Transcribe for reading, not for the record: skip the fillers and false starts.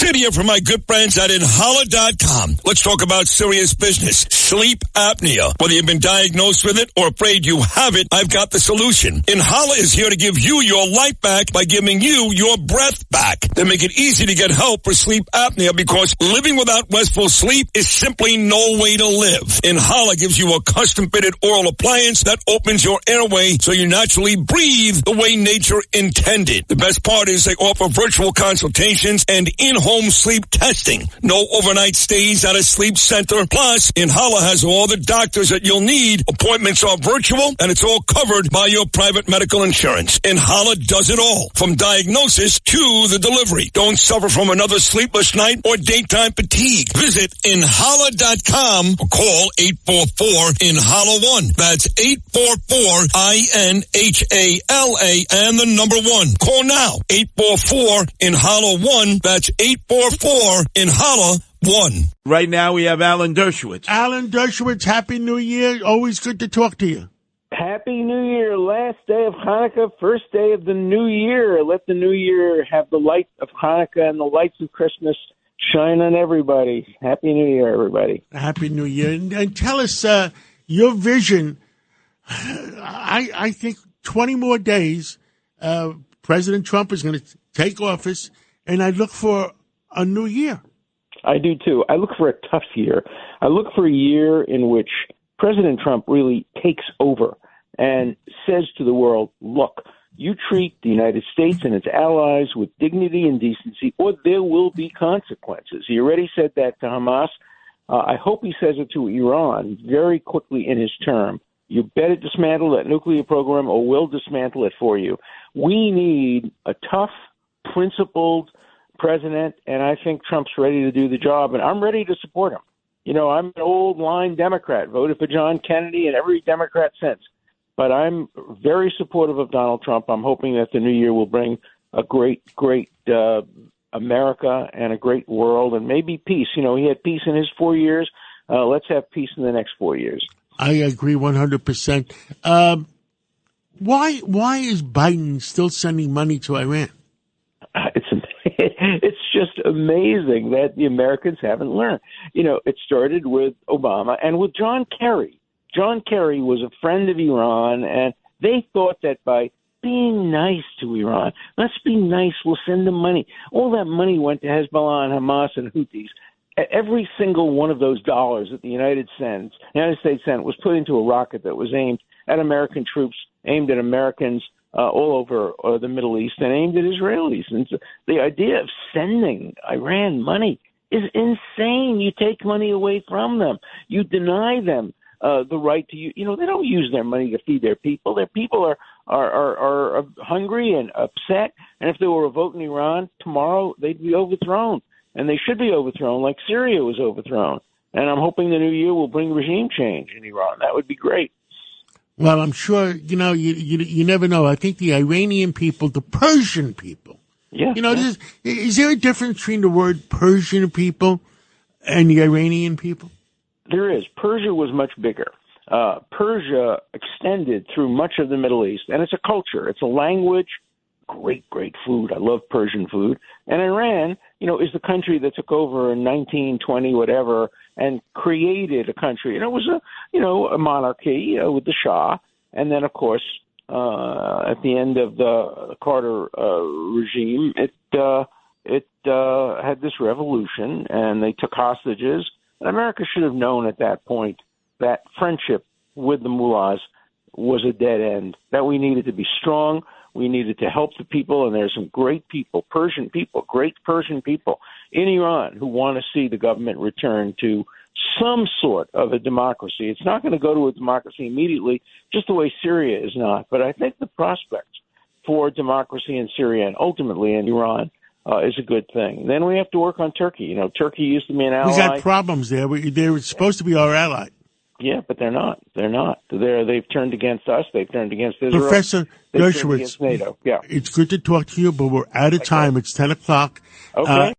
video from my good friends at Inhala.com. Let's talk about serious business. Sleep apnea. Whether you've been diagnosed with it or afraid you have it, I've got the solution. Inhala is here to give you your life back by giving you your breath back. They make it easy to get help for sleep apnea because living without restful sleep is simply no way to live. Inhala gives you a custom-fitted oral appliance that opens your airway so you naturally breathe the way nature intended. The best part is they offer virtual consultations and in-home sleep testing. No overnight stays at a sleep center. Plus, Inhala has all the doctors that you'll need. Appointments are virtual, and it's all covered by your private medical insurance. Inhala does it all, from diagnosis to the delivery. Don't suffer from another sleepless night or daytime fatigue. Visit Inhala.com or call 844-INHALA-1. That's 844-INHALA and the number 1. Call now. 844-INHALA-1. That's 844-INHALA-1. Right now we have Alan Dershowitz. Alan Dershowitz, Happy New Year. Always good to talk to you. Happy New Year. Last day of Hanukkah, first day of the new year. Let the new year have the light of Hanukkah and the lights of Christmas shine on everybody. Happy New Year, everybody. Happy New Year. And tell us your vision. I think 20 more days, President Trump is going to take office, and I look for a new year. I do, too. I look for a tough year. I look for a year in which President Trump really takes over and says to the world, look, you treat the United States and its allies with dignity and decency, or there will be consequences. He already said that to Hamas. I hope he says it to Iran very quickly in his term. You better dismantle that nuclear program or we'll dismantle it for you. We need a tough, principled president, and I think Trump's ready to do the job, and I'm ready to support him. You know, I'm an old line Democrat, voted for John Kennedy and every Democrat since. But I'm very supportive of Donald Trump. I'm hoping that the new year will bring a great America and a great world and maybe peace. You know, he had peace in his 4 years. Let's have peace in the next 4 years. I agree 100%. Why is Biden still sending money to Iran? It's just amazing that the Americans haven't learned. You know, it started with Obama and with John Kerry. John Kerry was a friend of Iran, and they thought that by being nice to Iran, let's be nice, we'll send them money. All that money went to Hezbollah and Hamas and Houthis. Every single one of those dollars that the United States sent was put into a rocket that was aimed at American troops, aimed at Americans all over the Middle East, and aimed at Israelis. And so the idea of sending Iran money is insane. You take money away from them. You deny them the right to use. You know, they don't use their money to feed their people. Their people are hungry and upset. And if there were a vote in Iran tomorrow, they'd be overthrown. And they should be overthrown like Syria was overthrown. And I'm hoping the new year will bring regime change in Iran. That would be great. Well, I'm sure, you know, you never know. I think the Iranian people, the Persian people, yeah, you know, is there a difference between the word Persian people and the Iranian people? There is. Persia was much bigger. Persia extended through much of the Middle East, and it's a culture. It's a language. Great food. I love Persian food. And Iran, you know, is the country that took over in 1920, whatever, and created a country. And it was a monarchy with the Shah. And then, of course, at the end of the Carter regime, it had this revolution, and they took hostages. And America should have known at that point that friendship with the mullahs was a dead end, that we needed to be strong. We needed to help the people, and there's some great people, great Persian people in Iran who want to see the government return to some sort of a democracy. It's not going to go to a democracy immediately, just the way Syria is not. But I think the prospects for democracy in Syria and ultimately in Iran is a good thing. Then we have to work on Turkey. You know, Turkey used to be an ally. We got problems there. They're supposed to be our ally. Yeah, but they're not. They've turned against us. They've turned against Israel. Professor Dershowitz, NATO. Yeah. It's good to talk to you, but we're out of time. It's 10 o'clock. Okay.